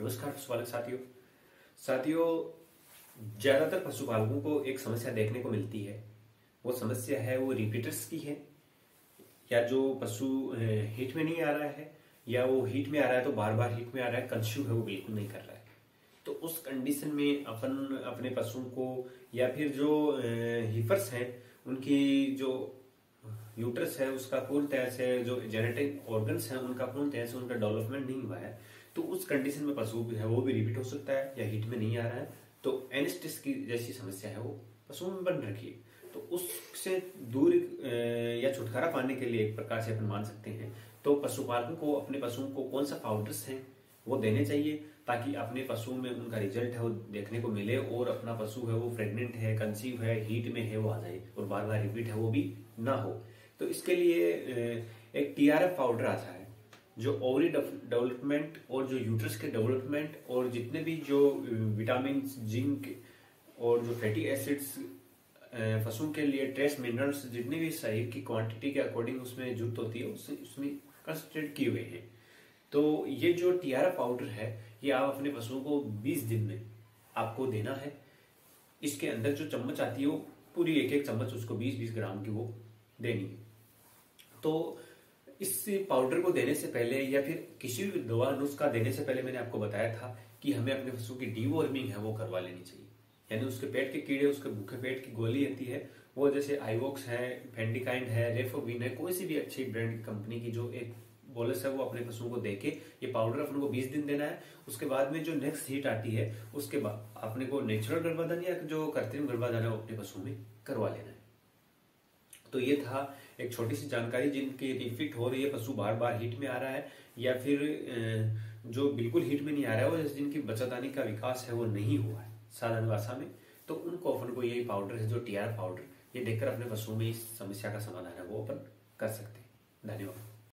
नमस्कार पशुपालक साथियों। साथियों, ज्यादातर पशुपालकों को एक समस्या देखने को मिलती है। वो समस्या है वो रिपीटर्स की है, या जो पशु हीट में नहीं आ रहा है, या वो हीट में आ रहा है तो बार बार हीट में आ रहा है, कंज्यूम है वो बिल्कुल नहीं कर रहा है। तो उस कंडीशन में अपन अपने पशुओं को, या फिर जो हीफर्स हैं उनकी जो यूट्रस है उसका पूर्ण तरह से, जो जेनेटिक ऑर्गन्स हैं उनका पूर्ण तरह से उनका डेवलपमेंट नहीं हुआ है, तो उस कंडीशन में पशु भी है वो भी रिपीट हो सकता है, या हीट में नहीं आ रहा है तो एनिस्टिस की जैसी समस्या है वो पशुओं में बन रखी है। तो उससे दूर या छुटकारा पाने के लिए एक प्रकार से अपन मान सकते हैं तो पशुपालकों को अपने पशुओं को कौन सा पाउडर्स हैं वो देने चाहिए, ताकि अपने पशुओं में उनका रिजल्ट है वो देखने को मिले, और अपना पशु है वो प्रेग्नेंट है, कंसीव है, हीट में है वो आ जाए, और बार बार रिपीट है वो भी ना हो। तो इसके लिए एक टीआरएफ पाउडर आता है जो ओवरी डेवलपमेंट और जो यूट्रस के डेवलपमेंट और जितने भी जो विटामिन, जिंक और जो फैटी एसिड्स पशुओं के लिए, ट्रेस मिनरल्स जितने भी शरीर की क्वांटिटी के अकॉर्डिंग उसमें जरूरत होती है उसमें कंसंट्रेट किए हुए हैं। तो ये जो टीआरएफ पाउडर है ये आप अपने पशुओं को 20 दिन में आपको देना है। इसके अंदर जो चम्मच आती है वो पूरी एक एक चम्मच उसको 20-20 ग्राम की वो देनी है। तो इस पाउडर को देने से पहले या फिर किसी भी दवा नुस्खा देने से पहले मैंने आपको बताया था कि हमें अपने पशु की डीवॉर्मिंग है वो करवा लेनी चाहिए। यानी उसके पेट के कीड़े, उसके भूखे पेट की गोली आती है वो, जैसे आईवॉक्स है, फेंडिकाइंड है, रेफोविन है, कोई सी भी अच्छी ब्रांड की कंपनी की जो एक बोलस है वो अपने पशुओं को देके ये पाउडर अपन को 20 दिन देना है। उसके बाद में जो नेक्स्ट हीट आती है उसके बाद अपने को नेचुरल गर्भाधान या जो कृत्रिम गर्भाधान है वो अपने पशुओं में करवा लेना है। तो ये था एक छोटी सी जानकारी जिनकी रिपीट हो रही है, पशु बार बार हीट में आ रहा है, या फिर जो बिल्कुल हीट में नहीं आ रहा है वो जिनकी बच्चादानी का विकास है वो नहीं हुआ है साधारण भाषा में, तो उनको अपन को यही पाउडर है जो टीआर पाउडर, ये देकर अपने पशुओं में इस समस्या का समाधान है वो अपन कर सकते हैं। धन्यवाद।